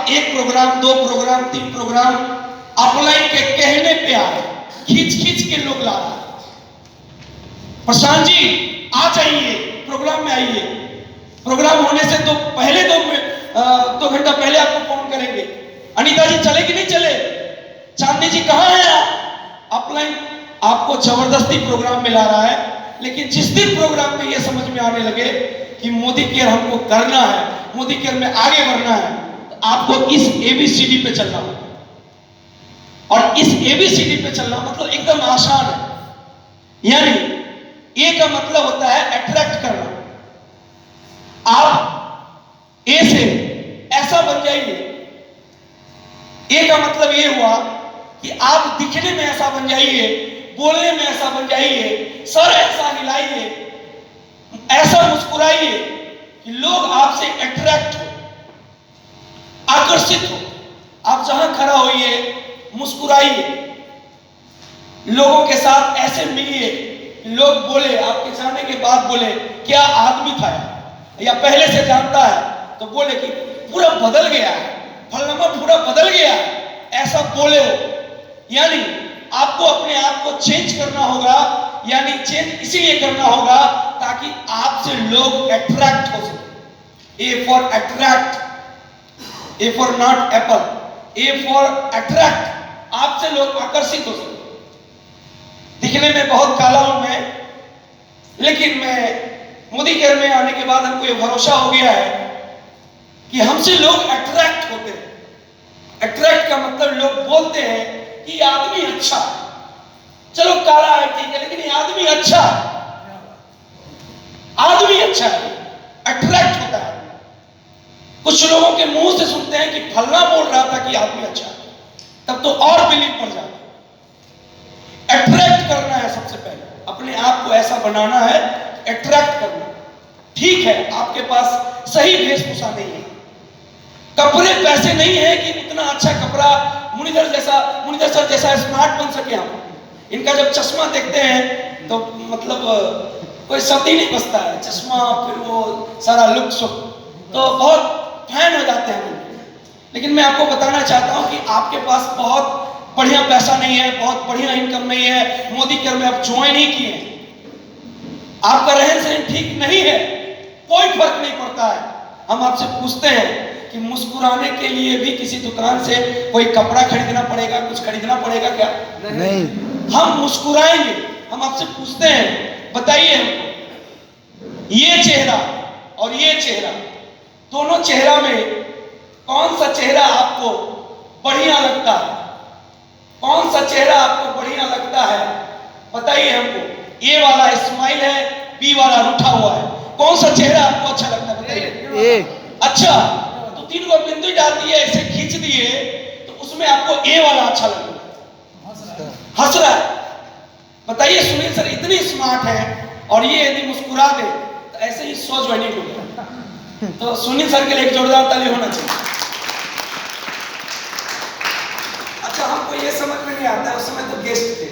एक programme, 2 programme, 3 programme upline के कहने पे आ रहे, खींच के लोग ला रहे। प्रशांत जी आ जाइए, प्रोग्राम में आइए। प्रोग्राम होने से तो पहले 2 घंटा पहले आपको फोन करेंगे, अनीता जी चले कि नहीं चले, चांदनी जी कहाँ है आप। अपलाइन आपको जबरदस्ती प्रोग्राम में ला रहा है। लेकिन जिस दिन प्रोग्राम में यह समझ में आने लगे कि मोदी केयर हमको करना है, मोदी केयर में आगे बढ़ना है, तो आपको इस ABCD पे चलना होगा। और इस ABCD पे चलना मतलब एकदम आसान है। यानी ए का मतलब होता है अट्रैक्ट करना। आप ए से ऐसा बन जाइए। ए का मतलब ये हुआ कि आप दिखने में ऐसा बन जाइए, बोलने में ऐसा बन जाइए, सर ऐसा हिलाइए, ऐसा मुस्कुराइए कि लोग आपसे अट्रैक्ट हो, आकर्षित हो। आप जहां खड़ा होइए मुस्कुराइए, लोगों के साथ ऐसे मिलिए, लोग बोले, आपके जाने के बाद बोले क्या आदमी था, या पहले से जानता है तो बोले कि पूरा बदल गया है, फलाना पूरा बदल गया है, ऐसा बोले हो। यानी आपको अपने आप को चेंज करना होगा। यानी चेंज इसीलिए करना होगा ताकि आपसे लोग अट्रैक्ट हो सके। ए for attract, A for not Apple, A for attract, आपसे लोग आकर्षित हो सके। दिखने में बहुत काला हूं मैं, लेकिन मैं मोदी केयर में आने के बाद हमको ये भरोसा हो गया है कि हमसे लोग अट्रैक्ट होते हैं। अट्रैक्ट का मतलब लोग बोलते हैं कि ये आदमी अच्छा है, चलो काला है ठीक है, लेकिन ये आदमी अच्छा है, आदमी अच्छा है, अट्रैक्ट होता है। कुछ लोगों के मुंह से सुनते हैं कि फलना बोल रहा था कि आदमी अच्छा है, तब तो और बिलीव पड़ जाता है। अट्रैक्ट करना है सबसे पहले, अपने आप को ऐसा बनाना है, अट्रैक्ट करना। ठीक है आपके पास सही वेशभूषा नहीं है, कपड़े पैसे नहीं है कि उतना अच्छा कपड़ा मुनिधर सर जैसा स्मार्ट बन सके हम। इनका जब चश्मा देखते हैं तो मतलब कोई शब्द ही नहीं बचता है, चश्मा फिर वो सारा लुक तो बहुत फैन हो जाते हैं हम। लेकिन मैं आपको बताना चाहता हूं कि आपके पास बहुत बढ़िया पैसा नहीं है, बहुत बढ़िया इनकम नहीं है, मोदी केयर में आप ज्वाइन ही किए, आपका रहन सहन ठीक नहीं है, कोई फर्क नहीं पड़ता है। हम आपसे पूछते हैं कि मुस्कुराने के लिए भी किसी दुकान से कोई कपड़ा खरीदना पड़ेगा, कुछ खरीदना पड़ेगा क्या? नहीं। हम मुस्कुराएंगे। हम आपसे पूछते हैं बताइए हमको, ये चेहरा और ये चेहरा, दोनों चेहरा में कौन सा चेहरा आपको बढ़िया लगता है? कौन सा चेहरा आपको बढ़िया लगता है बताइए हमको। ए वाला स्माइल है, बी वाला रूठा हुआ है, कौन सा चेहरा आपको अच्छा लगता है बताइए। अच्छा तो 3 गो बिंदु डाल दिए, ऐसे खींच दिए तो उसमें आपको ए वाला अच्छा लगता है, हंस रहा है। बताइए सुनील सर इतनी स्मार्ट है और ये यदि मुस्कुरा दे तो ऐसे ही 100 ज्वाइनिंग हो गया। तो सुनील सर के लिए एक जोरदार ताली होना चाहिए। अच्छा हमको ये समझ में नहीं आता है, उस समय तो गेस्ट थे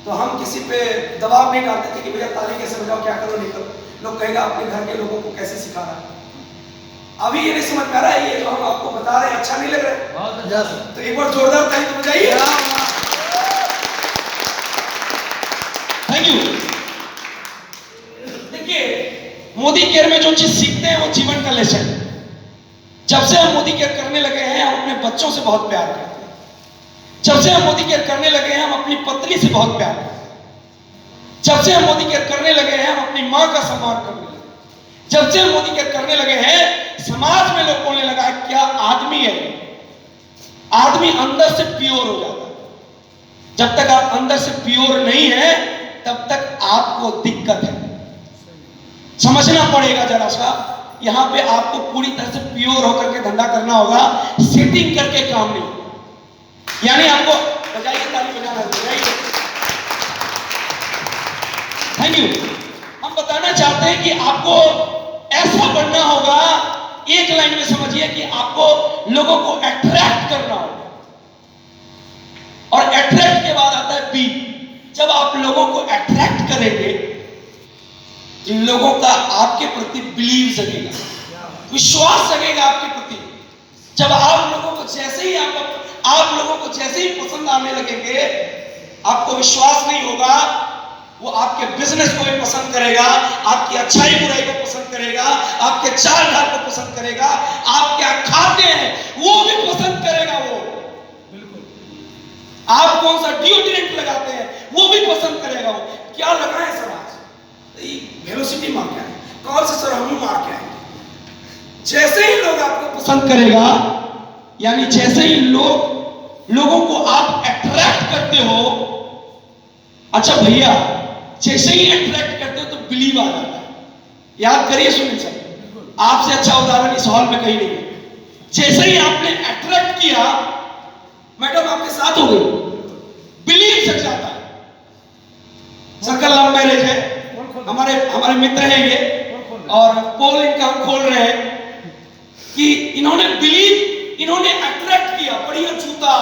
तो हम किसी पे दबाव नहीं डालते थे कि भैया ताली कैसे बजाओ, क्या करो नहीं करो, लोग कहेगा अपने घर के लोगों को कैसे सिखा रहा है। अभी ये नहीं समझ में आ रहा है, ये जो हम आपको बता रहे हैं अच्छा नहीं लग रहा है, तो एक बार जोरदार ताली तो बजाइए। Thank you. देखिए मोदी केयर में जो चीज सीखते हैं वो जीवन का लेसन। जब से हम मोदी केयर करने लगे हैं हम अपने बच्चों से बहुत प्यार करते हैं। जब से हम मोदी केयर करने लगे हैं हम अपनी पत्नी से बहुत प्यार करते हैं। जब से हम मोदी केयर करने लगे हैं हम अपनी माँ का सम्मान करने लगे। जब से हम मोदी केयर करने लगे हैं समाज में लोग बोलने लगा है क्या आदमी है। आदमी अंदर से प्योर हो जाता है। जब तक आप अंदर से प्योर नहीं है तब तक आपको दिक्कत है। समझना पड़ेगा जरा सा, यहां पे आपको पूरी तरह से प्योर होकर के धंधा करना होगा, सेटिंग करके काम नहीं। यानी आपको बजाइए ताली बजाना चाहिए। Thank you. हम बताना चाहते हैं कि आपको ऐसा बनना होगा, एक लाइन में समझिए कि आपको लोगों को अट्रैक्ट करना होगा। और अट्रैक्ट के बाद आता है बी। जब आप लोगों को अट्रैक्ट करेंगे लोगों का आपके प्रति बिलीव जगेगा, विश्वास जगेगा आपके प्रति। जब आप लोगों को जैसे ही आप लोगों को जैसे ही पसंद आने लगेंगे, आपको विश्वास नहीं होगा, वो आपके बिजनेस को भी पसंद करेगा, आपकी अच्छाई बुराई को पसंद करेगा, आपके चाल ढाल को पसंद करेगा, आप क्या खाते हैं वो भी पसंद करेगा। वो बिल्कुल आप कौन सा डिओड्रेंट लगाते हैं वो भी पसंद करेगा। वो क्या लगाए सर आज वेलोसिटी मार क्या है, कौन से सर हम मार क्या है, जैसे ही लोग आपको पसंद करेगा, यानी जैसे ही लोगों को आप अट्रैक्ट करते हो। अच्छा भैया, जैसे ही अट्रैक्ट करते हो तो बिलीव आ जाता है। याद करिए सुनील सर, आपसे अच्छा उदाहरण इस हॉल में कहीं नहीं है। जैसे ही आपने अट्रैक्ट किया, मैडम आपके साथ हो गई, बिलीव सक जाता है। सर्कल लव मैरिज है, हमारे मित्र हैं ये, और पोल इनका हम खोल रहे हैं कि इन्होंने अट्रैक्ट किया। बढ़िया जूता,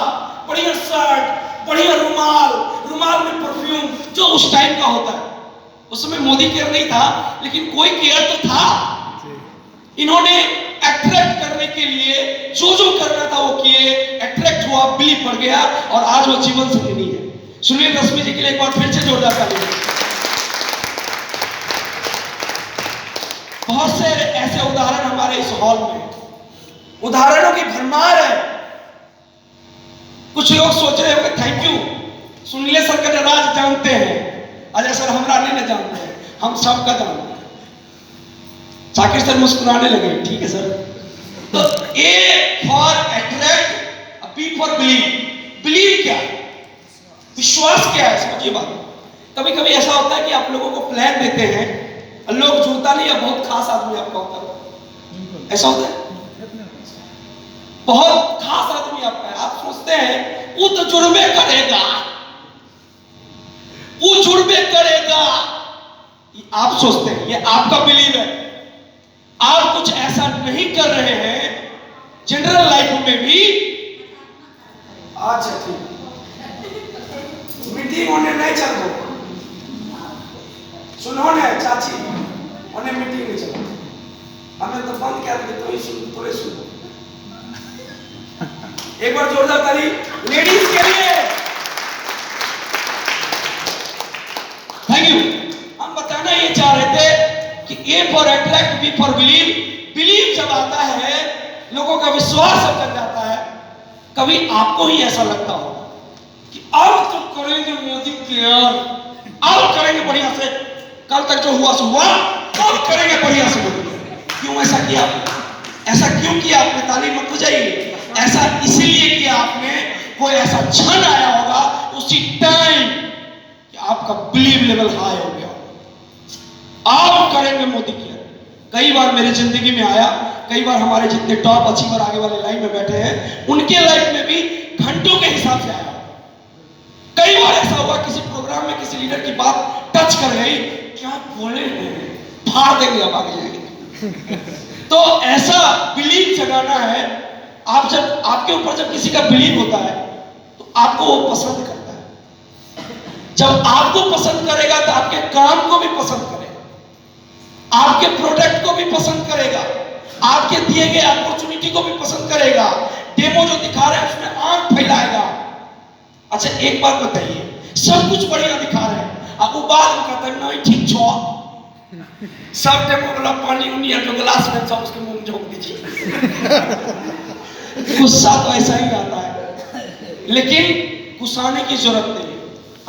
बढ़िया शर्ट, बढ़िया रुमाल में परफ्यूम, जो उस टाइम का होता है। उस समय मोदी केयर नहीं था, लेकिन कोई केयर तो था। इन्होंने अट्रैक्ट करने के लिए जो करना था वो किए, अट्रैक्ट हुआ, बिलीव बढ़ गया, और आज वो जीवन संगिनी है। सुनील रश्मि जी के लिए एक बार फिर से जोरदार ताली। बहुत से ऐसे उदाहरण हमारे इस हॉल में, उदाहरणों की भरमार है। कुछ लोग सोच रहे होंगे थैंक यू, सुनील सर का राज जानते हैं, अजय सर हमरा नहीं जानते हैं, हम सबका जानते हैं। जाकिर सर मुस्कुराने लगे, ठीक है सर। तो A for attract, B for believe. Believe क्या है, विश्वास क्या है, समझिए बात। कभी कभी ऐसा होता है कि आप लोगों को प्लान देते हैं, लोग जुड़ता नहीं है, बहुत खास आदमी आपका होता है, ऐसा होता है, बहुत खास आदमी आपका है, आप सोचते हैं वो तो जुड़बे करेगा, वो जुड़बे करेगा, आप सोचते हैं, ये आपका बिलीव है। आप कुछ ऐसा नहीं कर रहे हैं जनरल लाइफ में भी। अच्छा ठीक, मीटिंग होने नहीं चल रहा, सुनो ने चाची, उन्हें मीटिंग नहीं चल, हमें तो बंद कर दिया, तो ही सुन, थोड़े सुनो। एक बार जोरदार ताली लेडीज के लिए। Thank you. हम बताना ये चाह रहे थे कि A for attract, B for believe. Believe जब आता है, लोगों का विश्वास जब कर जाता है, कभी आपको ही ऐसा लगता होगा कि अब तो करेंगे मोदी केयर, अब करेंगे बढ़िया से, कल तक जो हुआ सो हुआ, अब करेंगे बढ़िया से मोदी केयर। क्यों ऐसा किया? ऐसा क्यों किया आपने? ताली मत बजाइए। ऐसा इसलिए किया आपने, कोई ऐसा क्षण आया होगा उसी टाइम कि आपका बिलीव लेवल हाई हो गया, आप करेंगे मोदी केयर। कई बार मेरी जिंदगी में आया, कई बार हमारे जितने टॉप अचीवर आगे वाले लाइन में बैठे हैं, उनके लाइफ में भी घंटों के हिसाब से आया। कई बार ऐसा हुआ किसी प्रोग्राम में किसी लीडर की बात टच कर गई, क्या बोले फाड़ देंगे, अब आगे जाएंगे। तो ऐसा बिलीव जगाना है। आप जब आपके ऊपर जब किसी का बिलीव होता है तो आपको वो पसंद करता है। जब आपको पसंद करेगा तो आपके काम को भी पसंद करेगा, आपके प्रोडक्ट को भी पसंद करेगा, आपके दिए गए अपॉर्चुनिटी को भी पसंद करेगा, डेमो जो दिखा रहे हैं उसमें आंख फैलाएगा। अच्छा एक बात बताइए, सब कुछ बढ़िया दिखा रहे हैं, अब वो बात कहता है नहीं ठीक छो, सब डेमो वाला पानी उन्हीं जो गिलास में सब उसके मुंह में झोंक दीजिए। गुस्सा तो ऐसा ही आता है, लेकिन गुस्साने की जरूरत नहीं है।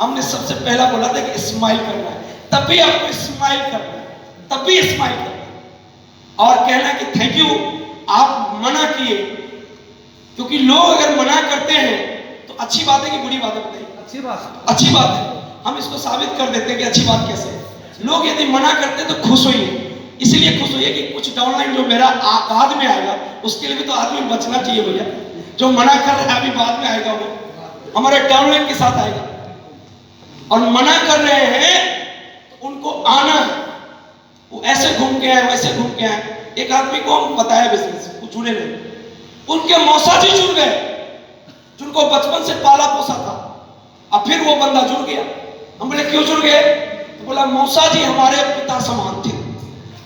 हमने सबसे पहला बोला था कि स्माइल करना है, तब भी आपको स्माइल करना है, तब भी स्माइल करना है और कहना कि थैंक यू। आप मना किए, क्योंकि लोग अगर मना करते हैं तो अच्छी बात है कि बुरी बात है? बताइए। अच्छी बात है। हम इसको साबित कर देते हैं कि अच्छी बात कैसे है। लोग यदि मना करते हैं तो खुश होइए, इसलिए खुश होइए कि कुछ डाउनलाइन जो मेरा बाद में आएगा उसके लिए भी तो आदमी बचना चाहिए भैया। जो मना कर रहा है अभी बाद में आएगा, वो हमारे डाउनलाइन के साथ आएगा, और मना कर रहे हैं तो उनको आना है। वो ऐसे घूम के आए, वैसे घूम के आए। एक आदमी को हम बताया बिजनेस, वो जुड़े नहीं, उनके मौसा जी जुड़ गए, जिनको बचपन से पाला पोसा था, अब फिर वो बंदा जुड़ गया। हम बोले क्यों जुड़ गए? तो बोला मौसा जी हमारे पिता समान थे,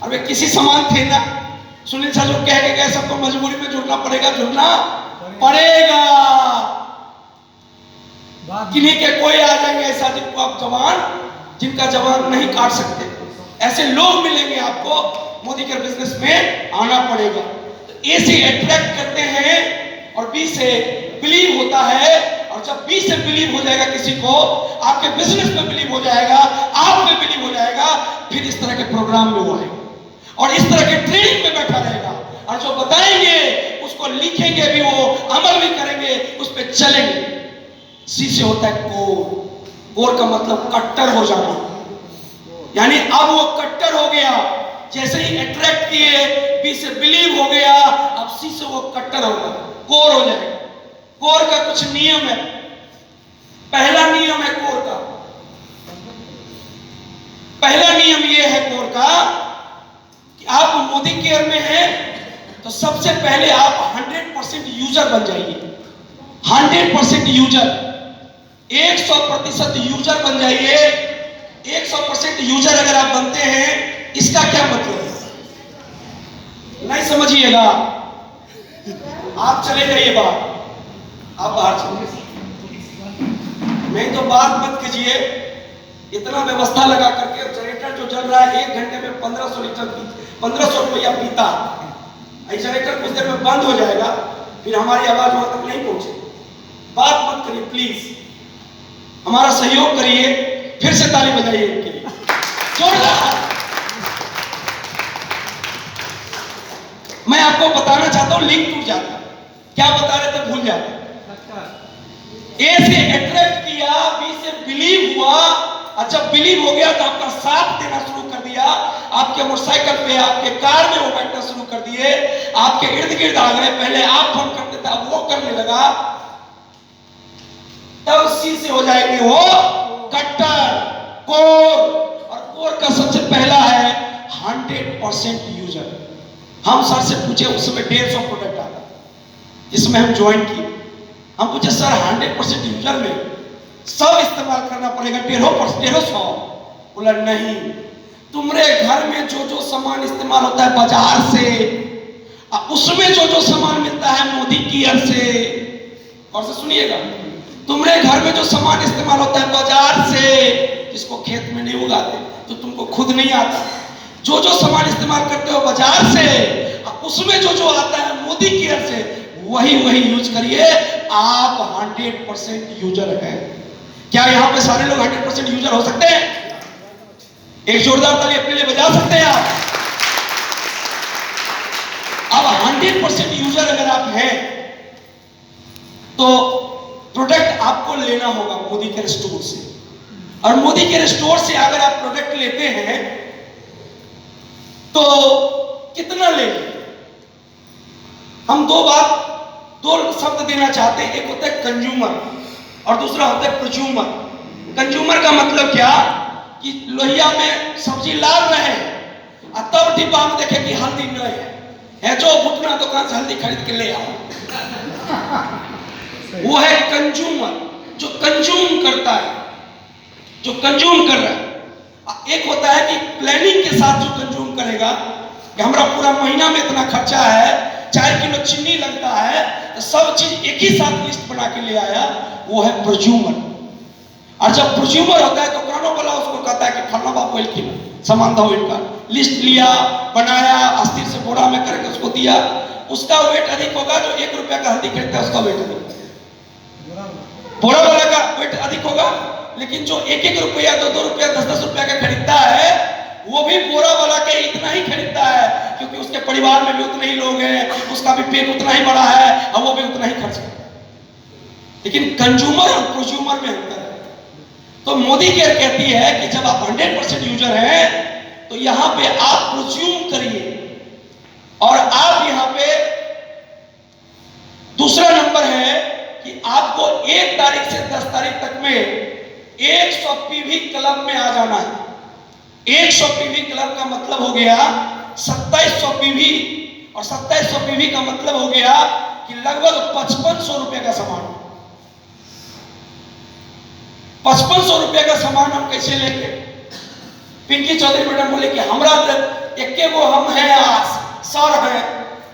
और वे किसी समान थे ना, सुनील शाह जो कह के गए सबको मजबूरी में जुड़ना पड़ेगा, जुड़ना पड़ेगा। किन्हीं के कोई आ जाएंगे ऐसा जिनको आप जवान, जिनका जवान नहीं काट सकते, ऐसे लोग मिलेंगे आपको, मोदी के बिजनेस में आना पड़ेगा। तो ए से अट्रैक्ट करते हैं और बी से बिलीव होता है, और जब बी से बिलीव हो जाएगा किसी को, आपके बिजनेस में बिलीव हो जाएगा, आप में बिलीव हो जाएगा, फिर इस तरह के प्रोग्राम में वो आएगा और इस तरह के ट्रेनिंग में बैठा रहेगा, और जो बताएंगे उसको लिखेंगे भी, वो अमल भी करेंगे, उस पर चलेंगे। सी से होता है कोर। कोर का मतलब कट्टर हो जाना, यानी अब वो कट्टर हो गया, जैसे ही अट्रैक्ट किए, बी से बिलीव हो गया, अब सी से वो कट्टर होगा, कोर हो जाएगा। कोर का कुछ नियम है। पहला नियम है कोर का, पहला नियम ये है कोर का कि आप मोदी केयर में हैं तो सबसे पहले आप 100% यूजर बन जाइए। 100% यूजर, 100% यूजर बन जाइए। 100% यूजर अगर आप बनते हैं, इसका क्या मतलब है नहीं समझिएगा, आप चले जाइए बाहर, आप बाहर चले, नहीं तो बात मत कीजिए। इतना व्यवस्था लगा करके जनरेटर जो चल रहा है 1 घंटे में 1500 लीटर 1500 रुपया पीता, जनरेटर कुछ देर में बंद हो जाएगा, फिर हमारी आवाज वहां तक नहीं पहुंचे। बात मत करिए प्लीज, हमारा सहयोग करिए, फिर से ताली बजाइए इनके लिए जोरदार। मैं आपको बताना चाहता हूं, लिंक टूट जाता, क्या बता रहे थे भूल जाते। ए से अट्रैक्ट किया, बी से बिलीव हुआ, और जब बिलीव हो गया तो आपका साथ देना शुरू कर दिया, आपके मोटरसाइकिल पे, आपके कार में वो बैठना शुरू कर दिए, आपके इर्द गिर्द आ गए। पहले आप फोन करते थे, अब वो करने लगा, तब सी से हो जाएंगे वो कट्टर, कोर। और कोर का सबसे पहला है 100% यूजर। हम सर से पूछे, उस समय 150 प्रोडक्ट आता, जिसमें हम ज्वाइन किए। हम पूछे सर 100% यूजर में सब इस्तेमाल करना पड़ेगा, 150। बोला नहीं, तुम्हारे घर में जो जो सामान इस्तेमाल होता है बाजार से, उसमें जो जो सामान मिलता है मोदी केयर से, और से सुनिएगा, तुम्हारे घर में जो सामान इस्तेमाल होता है बाजार से, जिसको खेत में नहीं उगाते तो तुमको खुद नहीं आता, जो जो सामान इस्तेमाल करते हो बाजार से, उसमें जो जो आता है मोदी केयर से, वही वही यूज करिए। आप 100% यूजर हैं। क्या यहां पे सारे लोग 100% यूजर हो सकते हैं? एक जोरदार ताली अपने लिए बजा सकते हैं आप? अब 100% यूजर अगर आप हैं तो प्रोडक्ट आपको लेना होगा मोदी केयर स्टोर से, और मोदी केयर स्टोर से अगर आप प्रोडक्ट लेते हैं तो कितना लेंगे? हम दो शब्द देना चाहते हैं, एक होता है कंज्यूमर और दूसरा होता है प्रोज्यूमर। कंज्यूमर का मतलब क्या कि लोहिया में सब्जी लाल रहे और तब डिब्बा में देखे कि हल्दी नहीं है, जो भुटना दुकान से हल्दी खरीद के ले आओ, वो है कंज्यूमर, जो कंज्यूम करता है, जो कंज्यूम कर रहा है। एक होता है कि प्लानिंग के साथ जो कंज्यूम करेगा कि हमारा पूरा महीना में इतना खर्चा है, 4 किलो चीनी लगता है, तो सब चीज एक ही साथ लिस्ट बना के ले आया, वो है प्रोज्यूमर। और जब प्रोज्यूमर होता है तो दुकानों वाला उसको कहता है कि फलना बाप ऑयल किलो सामान दो, इनका लिस्ट लिया, बनाया, अस्थिर से बोरा में करके उसको दिया। उसका वेट अधिक होगा, जो 1 रुपया का हल्दी खरीदता है उसका वेट अधिक, बोरा वाला का वेट अधिक होगा। लेकिन जो 1-1 रुपया, 2-2 रुपया, 10-10 रुपया का खरीदता है, वो भी बोरा वाला के इतना ही खरीदता है, क्योंकि उसके परिवार में भी उतने ही लोग हैं, उसका भी पेट उतना ही बड़ा है और वो भी उतना ही खर्च करता है। लेकिन कंज्यूमर और प्रोज्यूमर में अंतर है। तो मोदी केयर कहती है कि जब आप 100% यूजर हैं तो यहां पे आप प्रोज्यूम करिए, और आप यहां पे दूसरा नंबर है कि आपको 1 तारीख से 10 तारीख तक में 100 पीवी क्लब में आ जाना है। 100 पीवी क्लब का मतलब हो गया 2700 पीवी, और 2700 पीवी का मतलब हो गया कि लगभग 5500 रुपए का सामान। 5500 रुपए का सामान हम कैसे लेंगे? पिंकी चौधरी मैडम बोले कि हमरा एक वो हम है सर है,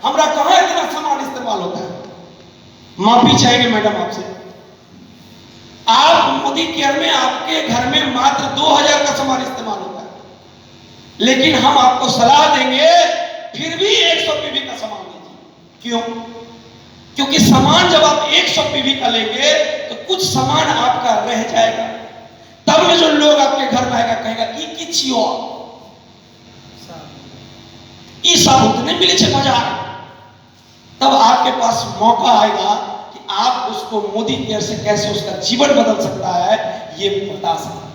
हमरा कहाँ इतना सामान इस्तेमाल होता है। माफी चाहेंगे मैडम आपसे। आप मोदी केयर में आपके घर में मात्र 2000 का सामान इस्तेमाल होता है, लेकिन हम आपको सलाह देंगे फिर भी 100 पीवी का सामान लीजिए। क्यों? क्योंकि सामान जब आप 100 पीवी का लेंगे तो कुछ सामान आपका रह जाएगा, तब में जो लोग आपके घर में आएगा कहेगा कि छियो ई साबुत नहीं मिले छे बाजार, तब आपके पास मौका आएगा कि आप उसको मोदी केयर से कैसे उसका जीवन बदल सकता है ये बता सकते।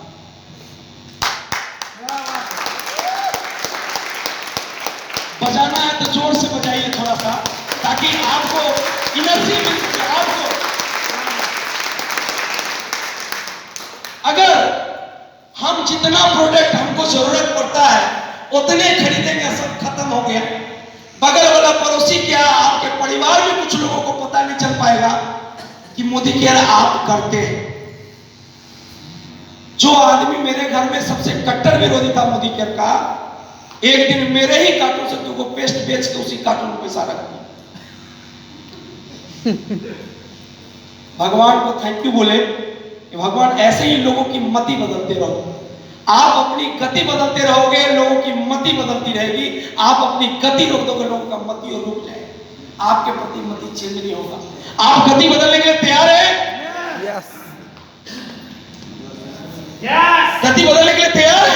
बजाना है तो जोर से बजाइए थोड़ा सा, ताकि आपको एनर्जी मिल सके। आपको अगर हम जितना प्रोडक्ट हमको जरूरत पड़ता है उतने खरीदेंगे, सब खत्म हो गया, बगल वाला पड़ोसी क्या आपके परिवार में कुछ लोगों को पता नहीं चल पाएगा कि मोदी केयर आप करते हैं। जो आदमी मेरे घर में सबसे कट्टर विरोधी था मोदी केयर का, एक दिन मेरे ही कार्टून से तुमको पेस्ट बेच के उसी कार्टून में पैसा रख दिया। भगवान को थैंक यू बोले कि भगवान ऐसे ही लोगों की मति बदलते रहो। आप अपनी गति बदलते रहोगे, लोगों की मति बदलती रहेगी। आप अपनी गति रोक दोगे, लोगों का मति और रुक जाएगा, आपके प्रति मति चेंज नहीं होगा। आप गति बदलने के लिए तैयार है? यस। गति बदलने के लिए तैयार है?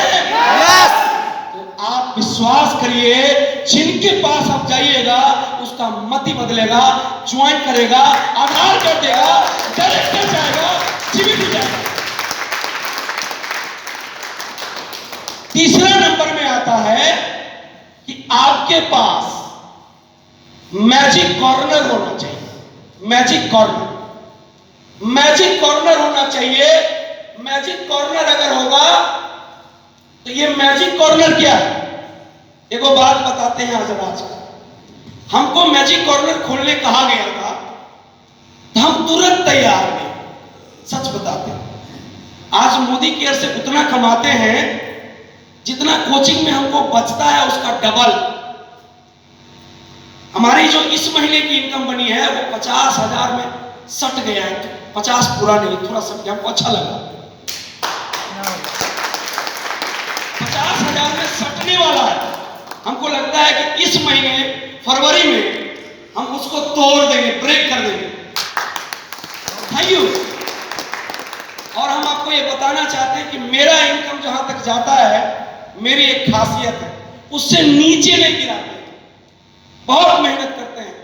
यस। तो आप विश्वास करिए, जिनके पास आप जाइएगा उसका मति बदलेगा, ज्वाइन करेगा, आधार कर देगा, डायरेक्टर जाएगा, जीवित जाएगा। तीसरा नंबर में आता है कि आपके पास मैजिक कॉर्नर होना चाहिए। मैजिक कॉर्नर, मैजिक कॉर्नर होना चाहिए। मैजिक कॉर्नर अगर होगा तो ये मैजिक कॉर्नर क्या है? एगो बात बताते हैं आज हमको मैजिक कॉर्नर खोलने कहा गया था तो हम तुरंत तैयार हैं। सच बताते हैं, आज मोदी केयर से उतना कमाते हैं जितना कोचिंग में हमको बचता है उसका डबल। हमारी जो इस महीने की इनकम बनी है वो 50,000 में सट गया है। 50 पूरा नहीं, थोड़ा सट गया, हमको अच्छा लगा। 50,000 में सटने वाला है। हमको लगता है कि इस महीने फरवरी में हम उसको तोड़ देंगे, ब्रेक कर देंगे। Thank you. और हम आपको ये बताना चाहते हैं कि मेरा इनकम जहां तक जाता है, मेरी एक खासियत है, उससे नीचे नहीं गिराते। बहुत मेहनत करते हैं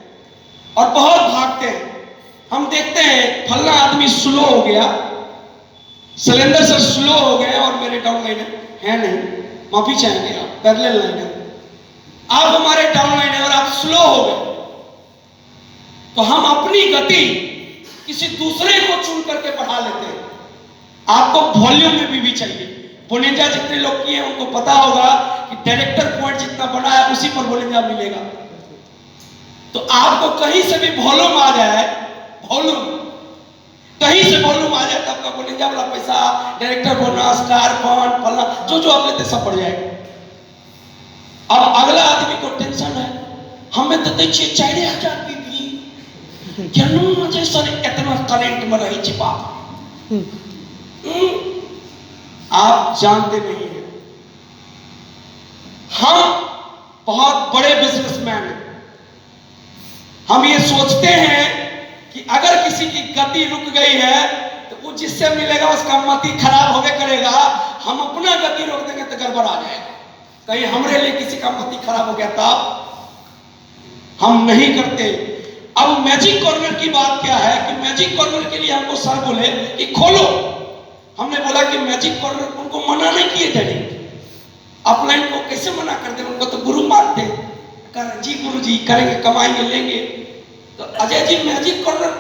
और बहुत भागते हैं। हम देखते हैं फलना आदमी स्लो हो गया, सिलेंडर सर स्लो हो गए और मेरे डाउन लाइनर है नहीं, माफी चाहेंगे आप, पैरेलल लाइनर आप हमारे डाउन लाइन है और आप स्लो हो गए, तो हम अपनी गति किसी दूसरे को चुन करके बढ़ा लेते हैं। आपको वॉल्यूम में भी चाहिए। बोलेंजा जितने लोग किए हैं उनको पता होगा कि डायरेक्टर पॉइंट जितना बड़ा है उसी पर बोलेंजा मिलेगा। तो आपको कहीं से भी वॉल्यूम आ जाए, वॉल्यूम कहीं से वॉल्यूम आ जाए तो आपका बोलेंजा वाला पैसा, डायरेक्टर बोनस, कार फंड, फलना जो आप लेते सब बढ़ जाएगा। अब अगला आदमी को टेंशन है, हमें तो देखिए 4,000 पीपी क्यों जैसा इतना करंट में रही छिपा। आप जानते नहीं हैं, हम बहुत बड़े बिजनेसमैन हैं। हम ये सोचते हैं कि अगर किसी की गति रुक गई है तो वो जिससे मिलेगा उसका मति खराब होवे करेगा। हम अपना गति रोक देंगे तो गड़बड़ आ जाएगा। कहीं हमरे लिए किसी का मति खराब हो गया तब हम नहीं करते। अब मैजिक कॉर्नर की बात क्या है कि मैजिक कॉर्नर के लिए हमको सर बोले कि खोलो। हमने बोला कि मैजिक कॉर्नर उनको मना नहीं किए थे। अपलाइन को कैसे मना कर दे, उनको तो गुरु मानते कर जी गुरु जी करेंगे, कमाएंगे, लेंगे। तो अजय जी मैजिक कॉर्नर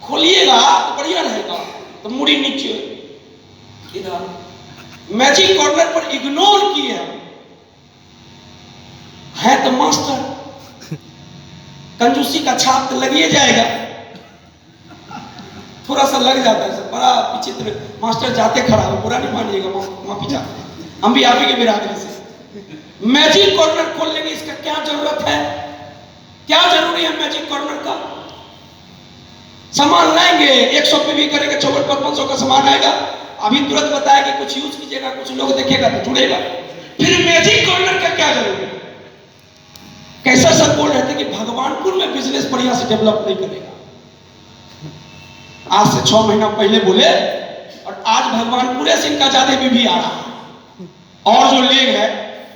खोलिएगा तो बढ़िया रहेगा। तो मुड़ी नीचे इधर मैजिक कॉर्नर पर इग्नोर किए है तो मास्टर कंजूसी का छाप तो लगिए जाएगा। थोड़ा सा लग जाता है, बड़ा विचित्र। मास्टर जाते खड़ा हो, बुरा नहीं मानिएगा, माफी चाहते, हम भी आप ही के बिरादरी से। मैजिक कॉर्नर खोल लेंगे, इसका क्या जरूरत है? क्या जरूरी है मैजिक कॉर्नर का? सामान लाएंगे, 100 पे भी करेंगे, 54-5500 का सामान आएगा। अभी तुरंत बताया कि कुछ यूज कीजिएगा, कुछ लोग देखेगा तो जुड़ेगा। फिर मैजिक कॉर्नर का क्या जरूरी है? कैसा सर बोल रहे थे कि भगवानपुर में बिजनेस बढ़िया से डेवलप नहीं करेगा। आज से 6 महीना पहले बोले, और आज भगवानपुर से इनका ज्यादा भी आ रहा है। और जो लेग है,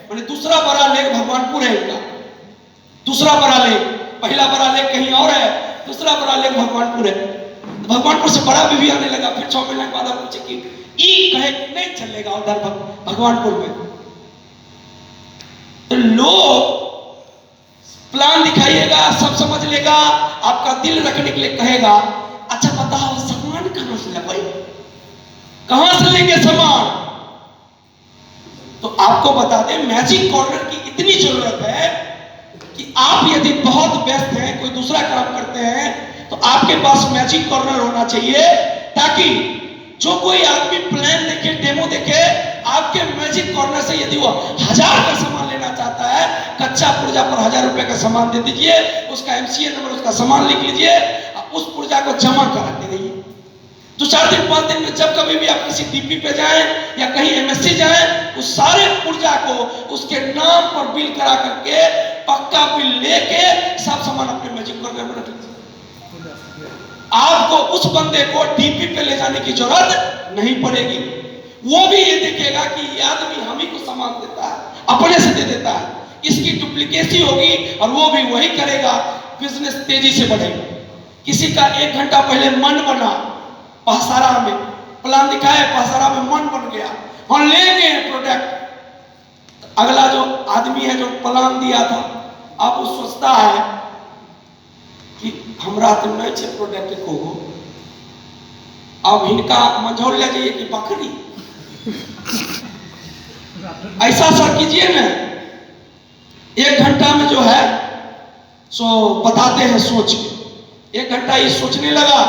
मैंने दूसरा बड़ा लेग भगवानपुर है इनका, दूसरा बड़ा लेग। पहला बड़ा लेग कहीं और है, दूसरा बड़ा लेग भगवानपुर है। भगवानपुर से बड़ा भी आने लगा। फिर 6 महीने के बाद आप पूछे कि ई कहे नहीं चलेगा उधर भगवानपुर में। तो लोग प्लान दिखाइएगा, सब समझ लेगा, आपका दिल रखने के लिए कहेगा। अच्छा बताओ सामान कहां से लाए, कहां से लेंगे सामान? तो आपको बता दें, मैजिक कॉर्नर की इतनी जरूरत है कि आप यदि बहुत व्यस्त हैं, कोई दूसरा काम करते हैं, तो आपके पास मैजिक कॉर्नर होना चाहिए, ताकि जो कोई आदमी प्लान देखे, डेमो देखे, आपके मैजिक कॉर्नर से यदि वो 1000 का सामान लेना चाहता है, कच्चा पुर्जा पर 1000 रुपए का सामान दे दीजिए, उसका MCA नंबर, उसका सामान लिख लीजिए, उस पुर्जा को जमा कराते रहिए। 2-4 दिन 5 दिन में जब कभी भी आप किसी DP पे जाएं या कहीं MSC जाएं, उस सारे पुर्जा को उसके नाम पर बिल करा करके, पक्का बिल लेके सब सामान अपने मैजिक कॉर्नर में रख लीजिए। आपको उस बंदे को DP पे ले जाने की जरूरत नहीं पड़ेगी। वो भी ये देखेगा कि ये आदमी हम ही को सामान देता है, अपने से दे देता है, इसकी डुप्लीकेसी होगी और वो भी वही करेगा, बिजनेस तेजी से बढ़ेगा। किसी का 1 घंटा पहले मन बना, पहसारा में प्लान दिखाए, पहसारा में मन बन गया, हम लेंगे प्रोडक्ट। अगला जो आदमी है जो प्लान दिया था, अब वो सोचता है कि हमरा तो नहीं छे प्रोडक्ट को, अब इनका मंझौल ले जाइए कि बकरी। ऐसा सर कीजिए ना, 1 घंटा में जो है सो बताते हैं सोच के। 1 घंटा ये सोचने लगा,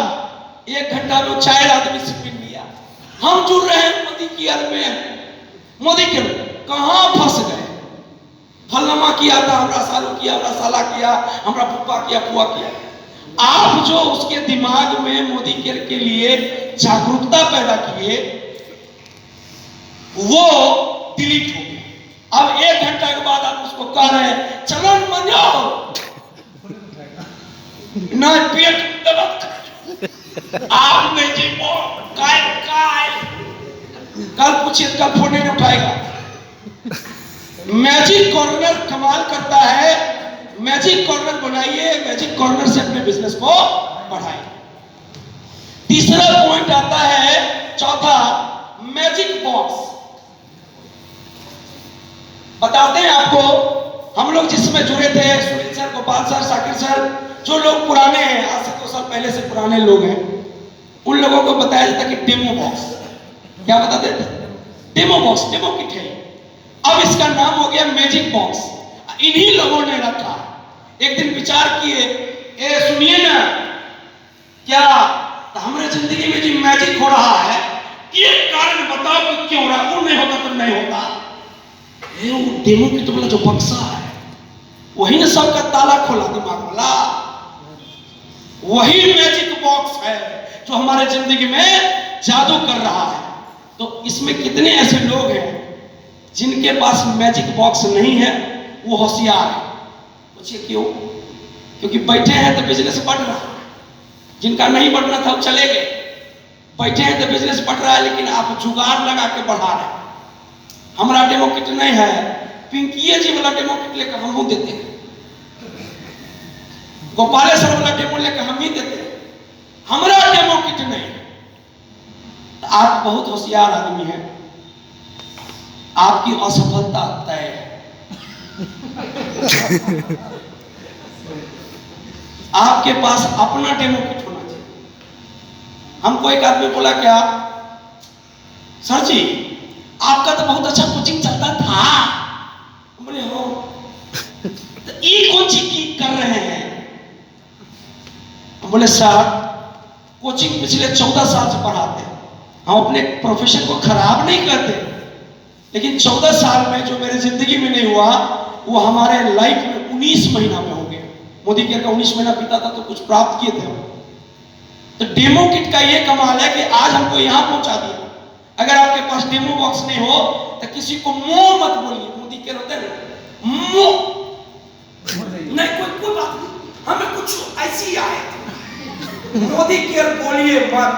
1 घंटा में 4 आदमी से मिल लिया। हम जुड़ रहे हैं मोदी की यार में, मोदी के कहां फंस गए। फलनमा किया था, हमरा सालू किया, हमरा साला किया, हमरा फूफा किया, फुआ किया। आप जो उसके दिमाग में मोदी के लिए जागरूकता पैदा किए, वो डिलीट हो गया। अब 1 घंटा के बाद आप उसको कह रहे हैं चलन बन जाओ, ना पेट दर्द, आप नहीं जी काय काय। कल पूछिए, कल फोन नहीं उठाएगा। मैजिक कॉर्नर कमाल करता है। मैजिक कॉर्नर बनाइए, मैजिक कॉर्नर से अपने बिजनेस को बढ़ाइए। तीसरा पॉइंट आता है, चौथा, मैजिक बॉक्स। बताते हैं आपको, हम लोग जिसमें जुड़े थे, Sunil sir, Gopal sir, Sakir sir, जो लोग पुराने हैं, आज से 2 साल पहले से पुराने लोग हैं, उन लोगों को बताया जाता कि डेमो बॉक्स। क्या बताते थे? डेमो बॉक्स, डेमो किट है। अब इसका नाम हो गया मैजिक बॉक्स। इन्हीं लोगों ने रखा। एक दिन विचार किए, ए सुनिए ना, क्या तो हमारे जिंदगी में जो मैजिक हो रहा है, एक कारण बताओ कि क्यों हो रहा। वो नहीं होता तो नहीं होता। वो डेमो किट वाला जो बक्सा है, वही ने सबका ताला खोला दिमाग वाला। वही मैजिक बॉक्स है जो हमारे जिंदगी में जादू कर रहा है। तो इसमें कितने ऐसे लोग हैं जिनके पास मैजिक बॉक्स नहीं है, वो होशियार है। पूछिए क्यों? क्योंकि बैठे हैं तो बिजनेस बढ़ रहा है। जिनका नहीं बढ़ना था वो चले गए। बैठे हैं तो बिजनेस बढ़ रहा है, लेकिन आप जुगाड़ लगा के बढ़ा रहे हैं। हमारा डेमो किट नहीं है, पिंकीए जी वाला डेमो किट लेकर हम देते हैं, गोपालेश्वर वाला डेमो लेकर हम ही देते हैं, हमारा डेमो किट नहीं। आप बहुत होशियार आदमी हैं, आपकी असफलता तय है। आपके पास अपना डेमो किट होना चाहिए। हमको एक आदमी बोला, क्या सर जी आपका तो बहुत अच्छा कोचिंग चलता था। बोले हो, तो ये कौन सी की कर रहे हैं? बोले सर कोचिंग पिछले 14 साल से पढ़ाते हैं, हम अपने प्रोफेशन को खराब नहीं करते, लेकिन 14 साल में जो मेरे जिंदगी में नहीं हुआ वो हमारे लाइफ में 19 महीना में हो गया। मोदी केयर का 19 महीना बीता था तो कुछ प्राप्त किए थे हम। तो डेमो किट का ये कमाल है कि आज हमको यहां पहुंचा दिया। अगर आपके पास डेमो बॉक्स नहीं हो तो किसी को मोह मत बोलिए। मोदी केयर होता है ना, मोह नहीं, कोई बात नहीं, हमें कुछ ऐसी आए, मोदी केयर बोलिए मत।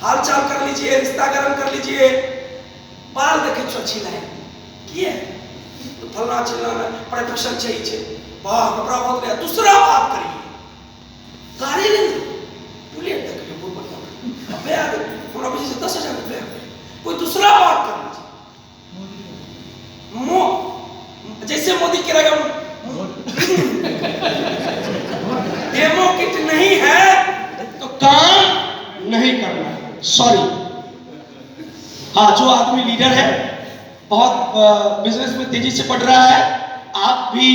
हाल चाल कर लीजिए, रिश्ता गर्म कर लीजिए, बाल देखे अच्छी लाए किए तो फलना चिल्लाना प्रोटेक्शन चाहिए, वाह कपड़ा बहुत गया, दूसरा बात करिए, गाड़ी नहीं बोलिए तक बहुत बढ़िया अबे यार पूरा बजे से 10,000 रुपया, कोई दूसरा बात कर लीजिए। जैसे मोदी कह रहा डेमो किट नहीं है तो काम नहीं करना है। सॉरी, हाँ, जो आदमी लीडर है, बहुत बिजनेस में तेजी से बढ़ रहा है, आप भी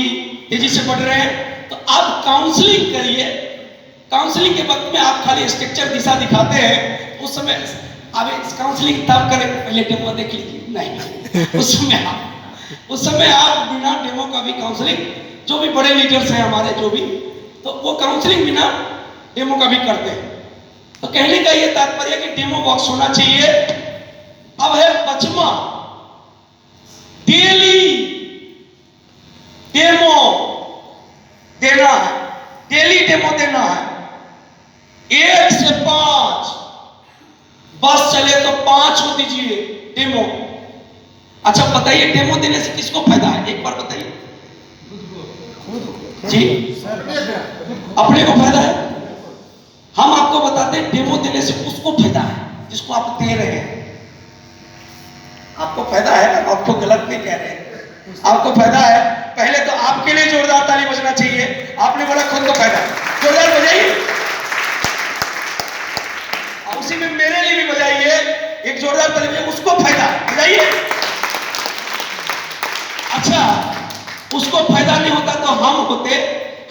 तेजी से बढ़ रहे हैं, तो आप काउंसलिंग करिए। काउंसलिंग के वक्त में आप खाली स्ट्रक्चर दिशा दिखाते हैं, उस समय अब काउंसलिंग तब करें, पहले डेमो देख लीजिए, नहीं उस समय आप बिना डेमो का भी काउंसलिंग, जो भी बड़े लीडर्स हैं हमारे, जो भी, तो वो काउंसलिंग बिना डेमो का भी करते हैं। तो कहने का ये तात्पर्य कि डेमो बॉक्स होना चाहिए। अब है 5वां, डेली डेमो देना है, डेली डेमो देना है, 1 से 5, बस चले तो 5 हो दीजिए डेमो। अच्छा बताइए, डेमो देने से किसको फायदा है, एक बार बताइए जी। अपने को फायदा है। हम आपको बताते हैं डेमो देने से उसको फायदा है जिसको आप दे रहे हैं। आपको फायदा है, आपको गलत नहीं कह रहे, आपको फायदा है। पहले तो आपके लिए जोरदार ताली बजना चाहिए, आपने बोला खुद को फायदा, जोरदार बजाइए। उसी में मेरे लिए भी बजाइए, एक जोरदार ताली बजाइए, उसको फायदा बजाइए। अच्छा, उसको फायदा नहीं होता तो हम होते,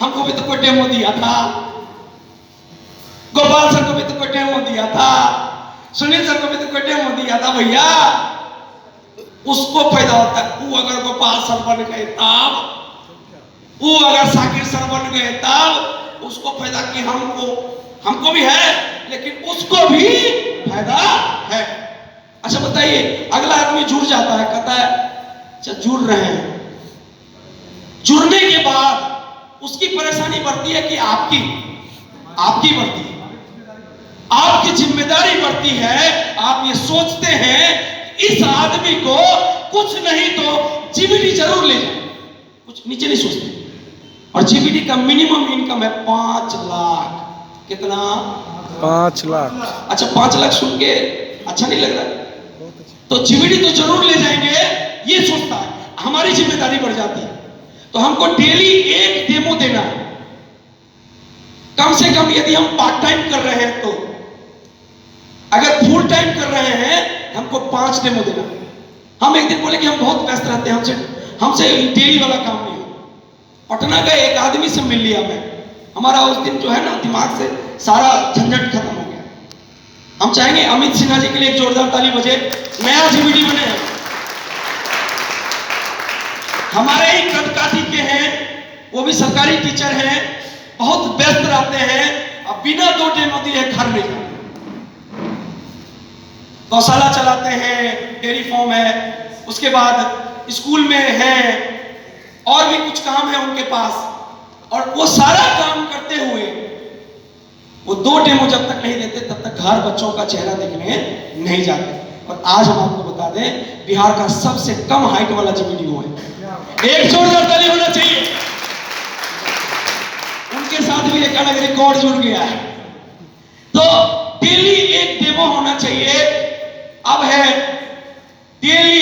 हमको भी तो कोई डेमो दिया था, गोपाल सर को भी तो कोई डेमो दिया था, सुनील सर को भी तो कोई डेमो दिया था भैया, उसको फायदा होता है। वो अगर गोपाल सर बन गए तब, वो अगर साकिर सर बन गए तब उसको फायदा कि हमको भी है, लेकिन उसको भी फायदा है। अच्छा बताइए, अगला आदमी जुड़ जाता है, कहता है अच्छा जुड़ रहे हैं, जुड़ने के बाद उसकी परेशानी बढ़ती है कि आपकी बढ़ती है, आपकी जिम्मेदारी बढ़ती है। आप ये सोचते हैं इस आदमी को कुछ नहीं तो जीबीडी जरूर ले जाए, कुछ नीचे नहीं सोचते। और जीबीडी का मिनिमम इनकम है 5 लाख। कितना? 5 लाख। अच्छा, 5 लाख सुन के अच्छा नहीं लग रहा, तो जीबीडी तो जरूर ले जाएंगे, ये सोचता है। हमारी जिम्मेदारी बढ़ जाती है, तो हमको डेली 1 डेमो देना है, कम से कम। यदि हम पार्ट टाइम कर रहे हैं तो, अगर फुल टाइम कर रहे हैं हमको 5 डेमो देना है। हम एक दिन बोले कि हम बहुत व्यस्त रहते हैं, हमसे डेली वाला काम नहीं हो। पटना का एक आदमी से मिल लिया मैं, हमारा उस दिन जो है ना दिमाग से सारा झंझट खत्म हो गया। हम चाहेंगे अमित सिन्हा जी के लिए एक जोरदार ताली बजे, नया जीबीडी बने हैं, हमारे ही कटकाठी के हैं, वो भी सरकारी टीचर हैं, बहुत व्यस्त रहते हैं, अब बिना 2 डेमो दिए घर नहीं जाते। गौशाला चलाते हैं, डेयरी फार्म है, उसके बाद स्कूल में है, और भी कुछ काम है उनके पास, और वो सारा काम करते हुए वो 2 डेमो जब तक नहीं देते तब तक घर बच्चों का चेहरा देखने नहीं जाते। और आज हम आपको बता दें, बिहार का सबसे कम हाइट वाला जीबीडी वो है। एक जोरदार ताली होना चाहिए। उनके साथ भी एक अलग रिकॉर्ड जुड़ गया है। तो डेली 1 डेमो होना चाहिए। अब है डेली